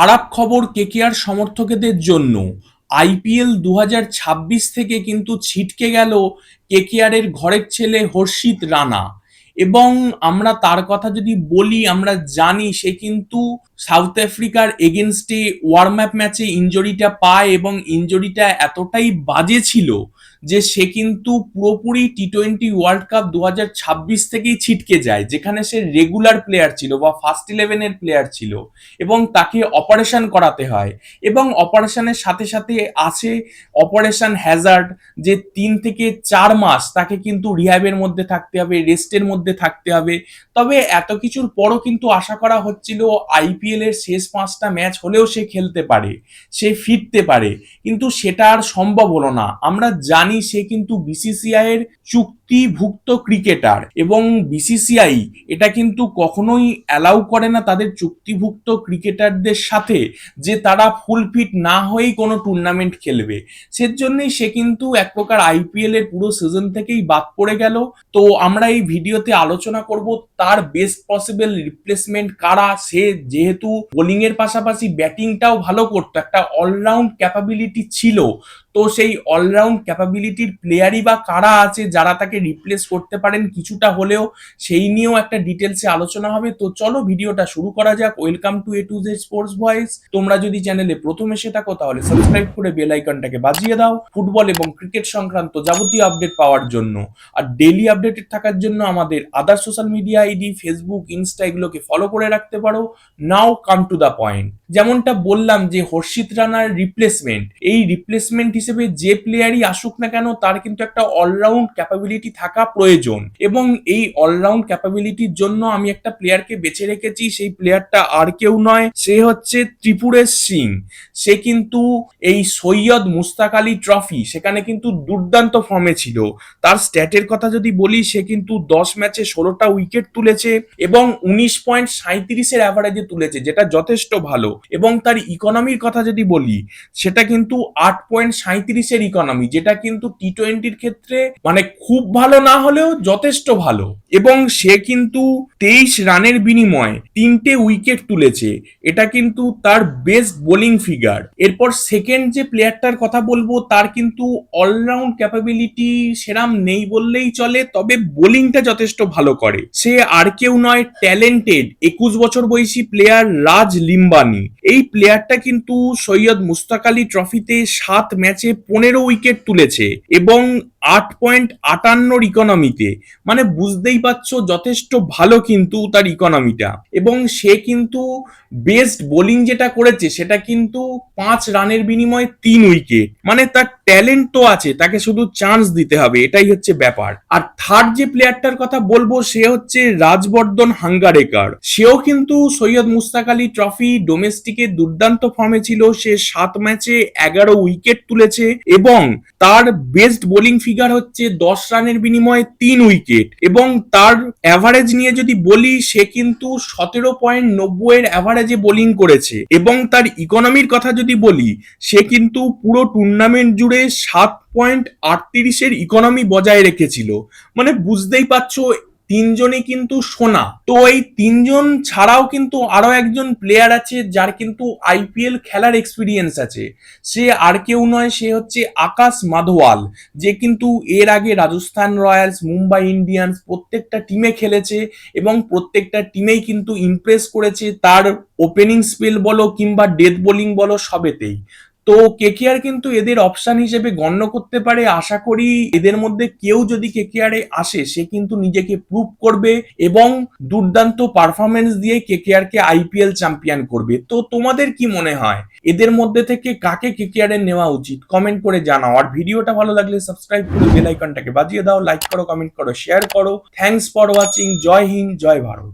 খারাপ খবর কেকেআর সমর্থকদের জন্য। আইপিএল 2026 থেকে কিন্তু ছিটকে গেল কেকেআর এর ঘরের ছেলে হর্ষিত রানা। এবং আমরা তার কথা যদি বলি, আমরা জানি সে কিন্তু সাউথ আফ্রিকার এগেনস্টে ওয়ার্ম আপ ম্যাচে ইনজুরিটা পায় এবং ইনজুরিটা এতটাই বাজে ছিল যে সে কিন্তু পুরোপুরি টি-20 ওয়ার্ল্ড কাপ 2026 থেকেই ছিটকে যায়, যেখানে সে রেগুলার প্লেয়ার ছিল বা ফার্স্ট ইলেভেনের প্লেয়ার ছিল এবং তাকে অপারেশন করাতে হয়। এবং অপারেশনের সাথে সাথে আছে অপারেশন হ্যাজার্ড, যে 3 থেকে 4 মাস তাকে কিন্তু রিহ্যাবের মধ্যে থাকতে হবে, রেস্টের মধ্যে থাকতে হবে। তবে এত কিছুর পরও কিন্তু আশা করা হচ্ছিল আইপিএল এর শেষ 5টা ম্যাচ হলেও সে খেলতে পারে, সে ফিরতে পারে, কিন্তু সেটা আর সম্ভব হলো না। আমরা জানি সে কিন্তু বিসিসিআই এর চুক্তিভুক্ত ক্রিকেটার এবং বিসিসিআই এটা কিন্তু কখনোই অ্যালাউ করে না তাদের চুক্তিভুক্ত ক্রিকেটারদের সাথে যে তারা ফুল ফিট না হয়েই কোনো টুর্নামেন্ট খেলবে। সেজন্যই সে কিন্তু এক প্রকার আইপিএল এর পুরো সিজন থেকেই বাদ পড়ে গেল। তো আমরা এই ভিডিওতে আলোচনা করব তার বেস্ট পসিবল রিপ্লেসমেন্ট কারা। সে যেহেতু বোলিং এর পাশাপাশি ব্যাটিংটাও ভালো করতো, একটা অলরাউন্ড ক্যাপাবিলিটি ছিল, তো সেই অলরাউন্ড ক্যাপাবিলিটির প্লেয়ারই বা কারা আছে যারা তাকে রিপ্লেস করতে পারেন কিছুটা হলেও, সেই নিয়েও একটা ডিটেলসে আলোচনা হবে। তো চলো ভিডিওটা শুরু করা যাক। Welcome to A to Z sports voice. তোমরা যদি চ্যানেলে প্রথম এসে থাকো তাহলে সাবস্ক্রাইব করে বেল আইকনটাকে বাজিয়ে দাও ফুটবল এবং ক্রিকেট সংক্রান্ত যাবতীয় আপডেট পাওয়ার জন্য। আর ডেইলি আপডেটেড থাকার জন্য আমাদের আদার social media ID Facebook, Insta এগুলোকে ফলো করে রাখতে পারো। নাও কাম টু দা পয়েন্ট। যেমনটা বললাম যে হর্ষিত রানার রিপ্লেসমেন্ট, এই রিপ্লেসমেন্ট হিসেবে যে প্লেয়ারই আসুক না কেন তার কিন্তু একটা অলরাউন্ড ক্যাপাবিলিটি থাকা প্রয়োজন। এবং এই অলরাউন্ড ক্যাপাবিলিটির জন্য আমি একটা প্লেয়ারকে বেছে রেখেছি। সেই প্লেয়ারটা আর কেউ নয়, সে হচ্ছে ত্রিপুরেশ সিং। সে কিন্তু এই সৈয়দ মুস্তাক আলী ট্রফি সেখানে কিন্তু দুর্দান্ত ফর্মে ছিল। তার স্ট্যাটের কথা যদি বলি, সে কিন্তু 10 ম্যাচে 16টা উইকেট তুলেছে এবং 19.37-এর অ্যাভারেজে তুলেছে, যেটা যথেষ্ট ভালো। এবং তার ইকোনমির কথা যদি বলি, সেটা কিন্তু 8.37-এর ইকোনমি, যেটা কিন্তু টি-20-র ক্ষেত্রে মানে খুব ভালো না হলেও যথেষ্ট ভালো। এবং সে কিন্তু 23 রানের বিনিময়ে 3টে উইকেট তুলেছে, এটা কিন্তু তার বেস্ট বোলিং ফিগার। এরপর সেকেন্ড যে প্লেয়ারটার কথা বলবো, তার কিন্তু অলরাউন্ড ক্যাপাবিলিটি সেরাম নেই বললেই চলে, তবে বোলিংটা যথেষ্ট ভালো করে। সে আর কেউ নয়, ট্যালেন্টেড 21 বছর বয়সী প্লেয়ার রাজ লিম্বানি। এই প্লেয়ারটা কিন্তু সৈয়দ মুস্তাক আলী ট্রফিতে 7 ম্যাচে 15 উইকেট তুলেছে এবং 8.58 ইকোনমিতে, মানে বুঝতেই পারছো যথেষ্ট ভালো কিন্তু তার ইকোনমিটা। এবং সে কিন্তু বেস্ট বোলিং যেটা করেছে সেটা কিন্তু 5 রানের বিনিময়ে 3 উইকেট, মানে তার ট্যালেন্ট তো আছে, তাকে শুধু চান্স দিতে হবে, এটাই হচ্ছে ব্যাপার। আর থার্ড যে প্লেয়ারটার কথা বলবো সে হচ্ছে রাজবর্ধন হাঙ্গারেকার। সেও কিন্তু সৈয়দ মুস্তাক আলী ট্রফি ডোমেস্টিকে দুর্দান্ত ফর্মে ছিল। সে 7 ম্যাচে 11 উইকেট তুলেছে এবং তার বেস্ট বোলিং ফিগার হচ্ছে 10 রানের বিনিময়ে 3 উইকেট। এবং তার অ্যাভারেজ নিয়ে যদি বলি, সে কিন্তু 17.90-এর অ্যাভারেজে বোলিং করেছে। এবং তার ইকোনমির কথা যদি বলি, সে কিন্তু পুরো টুর্নামেন্ট জুড়ে 7.38-এর ইকোনমি বজায় রেখেছিল। মানে বুঝতেই পারছো তিনজনই কিন্তু সোনা। তো এই তিনজন ছাড়াও কিন্তু আরো একজন প্লেয়ার আছে যার কিন্তু আইপিএল খেলার এক্সপিরিয়েন্স আছে। সে আর কেউ নয়, সে হচ্ছে আকাশ মাধওয়াল, যে কিন্তু এর আগে রাজস্থান রয়্যালস, মুম্বাই ইন্ডিয়ান্স প্রত্যেকটা টিমে খেলেছে এবং প্রত্যেকটা টিমেই কিন্তু ইমপ্রেস করেছে তার ওপেনিং স্পেল বলো কিংবা ডেথ বোলিং বলো সবেতেই। তো কেকেআর কিন্তু এদের অপশন হিসেবে গণ্য করতে পারে। আশা করি এদের মধ্যে কেউ যদি কেকেআর এ আসে সে কিন্তু নিজেকে প্রুভ করবে এবং দুর্দান্ত পারফরমেন্স দিয়ে কেকেআর কে আইপিএল চ্যাম্পিয়ন করবে। তো তোমাদের কি মনে হয় এদের মধ্যে থেকে কাকে কেকেআর এর নেওয়া উচিত? কমেন্ট করে জানাও। আর ভিডিওটা ভালো লাগলে সাবস্ক্রাইব করে বেল আইকনটাকে বাজিয়ে দাও, লাইক করো, কমেন্ট করো, শেয়ার করো। Thanks for watching. জয় হিন্দ, জয় ভারত।